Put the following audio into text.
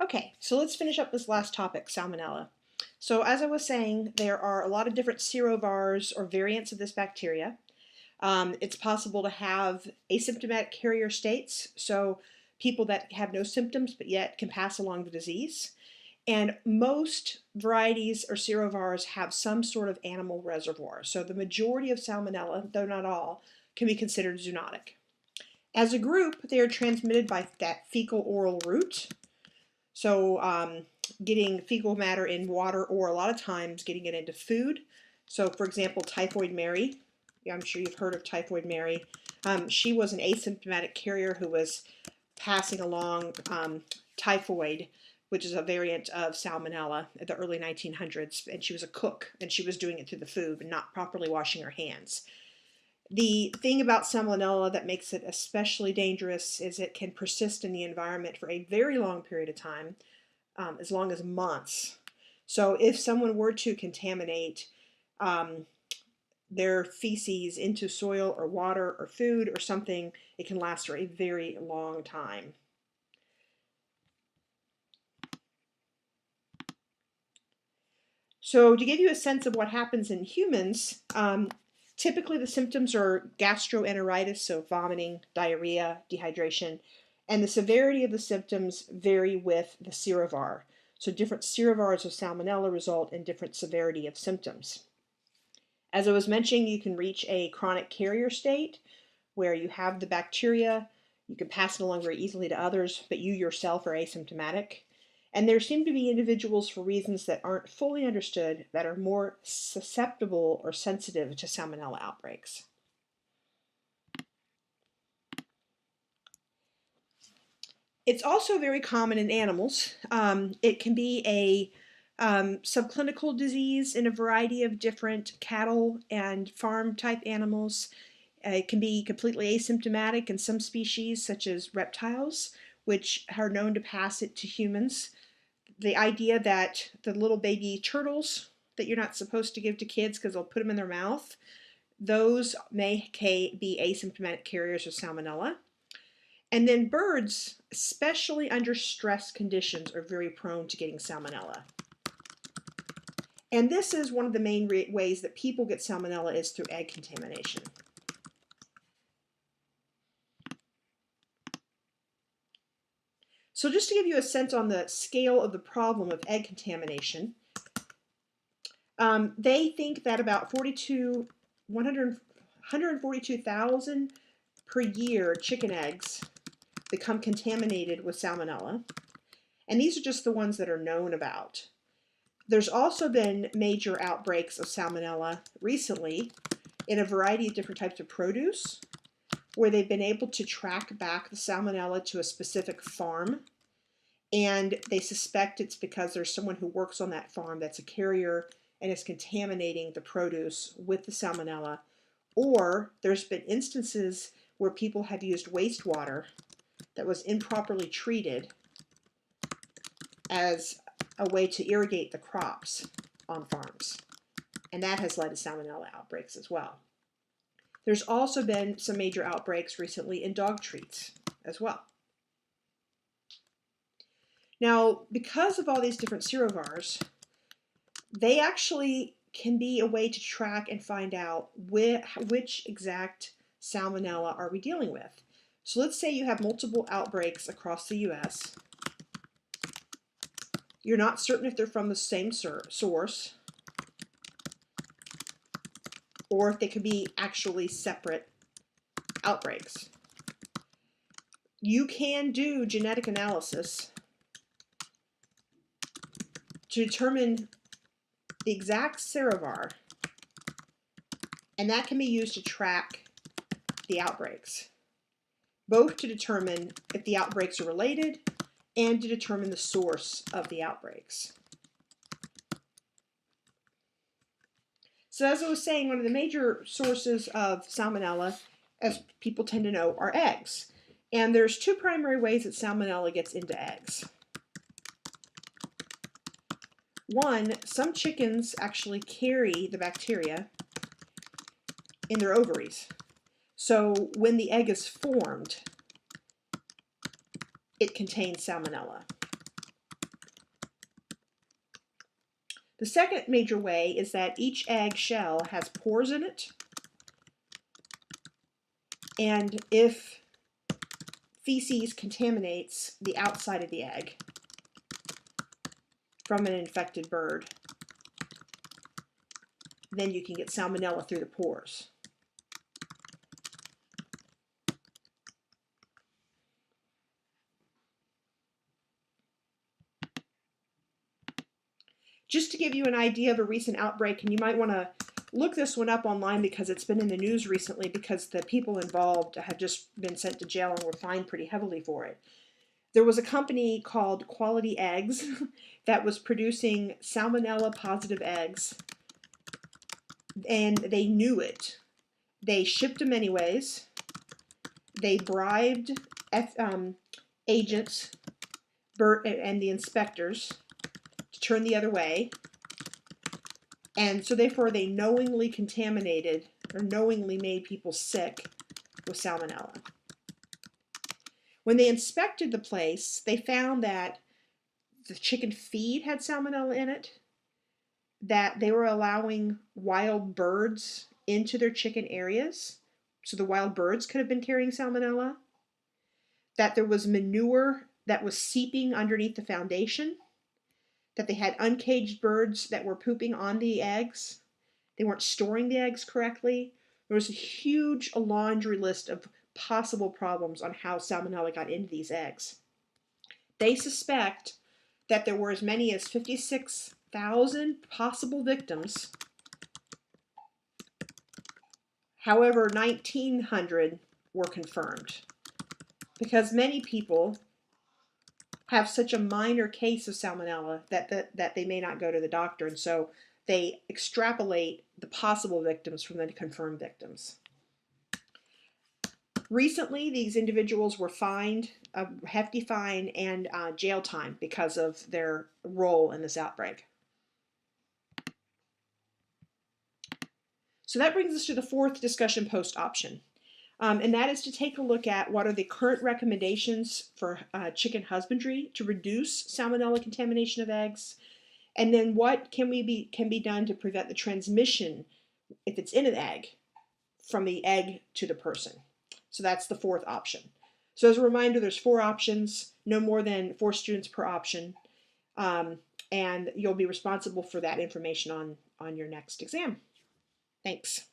Okay, so let's finish up this last topic, salmonella. So as I was saying, there are a lot of different serovars or variants of this bacteria. It's possible to have asymptomatic carrier states, so people that have no symptoms but yet can pass along the disease. And most varieties or serovars have some sort of animal reservoir. So the majority of salmonella, though not all, can be considered zoonotic. As a group, they are transmitted by that fecal-oral route. So getting fecal matter in water, or a lot of times getting it into food. So for example, typhoid Mary, I'm sure you've heard of typhoid Mary. She was an asymptomatic carrier who was passing along typhoid, which is a variant of salmonella at the early 1900s, and she was a cook, and she was doing it through the food and not properly washing her hands. The thing about salmonella that makes it especially dangerous is it can persist in the environment for a very long period of time, as long as months. So if someone were to contaminate their feces into soil or water or food or something, it can last for a very long time. So to give you a sense of what happens in humans, typically the symptoms are gastroenteritis, so vomiting, diarrhea, dehydration, and the severity of the symptoms vary with the serovar. So different serovars of salmonella result in different severity of symptoms. As I was mentioning, you can reach a chronic carrier state where you have the bacteria, you can pass it along very easily to others, but you yourself are asymptomatic. And there seem to be individuals, for reasons that aren't fully understood, that are more susceptible or sensitive to salmonella outbreaks. It's also very common in animals. It can be a subclinical disease in a variety of different cattle and farm type animals. It can be completely asymptomatic in some species, such as reptiles, which are known to pass it to humans. The idea that the little baby turtles that you're not supposed to give to kids because they'll put them in their mouth, those may be asymptomatic carriers of salmonella. And then birds, especially under stress conditions, are very prone to getting salmonella. And this is one of the main ways that people get salmonella, is through egg contamination. So just to give you a sense on the scale of the problem of egg contamination, they think that about 142,000 per year chicken eggs become contaminated with salmonella. And these are just the ones that are known about. There's also been major outbreaks of salmonella recently in a variety of different types of produce, where they've been able to track back the salmonella to a specific farm. And they suspect it's because there's someone who works on that farm that's a carrier and is contaminating the produce with the salmonella. Or there's been instances where people have used wastewater that was improperly treated as a way to irrigate the crops on farms. And that has led to salmonella outbreaks as well. There's also been some major outbreaks recently in dog treats as well. Now, because of all these different serovars, they actually can be a way to track and find out which exact salmonella are we dealing with. So let's say you have multiple outbreaks across the US. You're not certain if they're from the same source, or if they could be actually separate outbreaks. You can do genetic analysis to determine the exact serovar, and that can be used to track the outbreaks, both to determine if the outbreaks are related and to determine the source of the outbreaks. So as I was saying, one of the major sources of salmonella, as people tend to know, are eggs. And there's two primary ways that salmonella gets into eggs. One, some chickens actually carry the bacteria in their ovaries. So when the egg is formed, it contains salmonella. The second major way is that each egg shell has pores in it, and if feces contaminates the outside of the egg from an infected bird, then you can get salmonella through the pores. Just to give you an idea of a recent outbreak, and you might want to look this one up online because it's been in the news recently because the people involved have just been sent to jail and were fined pretty heavily for it. There was a company called Quality Eggs that was producing salmonella positive eggs, and they knew it. They shipped them anyways. They bribed agents and the inspectors to turn the other way. And so therefore they knowingly contaminated or knowingly made people sick with salmonella. When they inspected the place, they found that the chicken feed had salmonella in it, that they were allowing wild birds into their chicken areas, so the wild birds could have been carrying salmonella, that there was manure that was seeping underneath the foundation, that they had uncaged birds that were pooping on the eggs, they weren't storing the eggs correctly. There was a huge laundry list of possible problems on how salmonella got into these eggs. They suspect that there were as many as 56,000 possible victims. However, 1,900 were confirmed because many people have such a minor case of salmonella that they may not go to the doctor, and so they extrapolate the possible victims from the confirmed victims. Recently, these individuals were fined a hefty fine and jail time because of their role in this outbreak. So that brings us to the fourth discussion post option. And that is to take a look at what are the current recommendations for chicken husbandry to reduce salmonella contamination of eggs, and then what can be done to prevent the transmission, if it's in an egg, from the egg to the person. So that's the fourth option. So as a reminder, there's 4 options, no more than 4 students per option, and you'll be responsible for that information on your next exam. Thanks.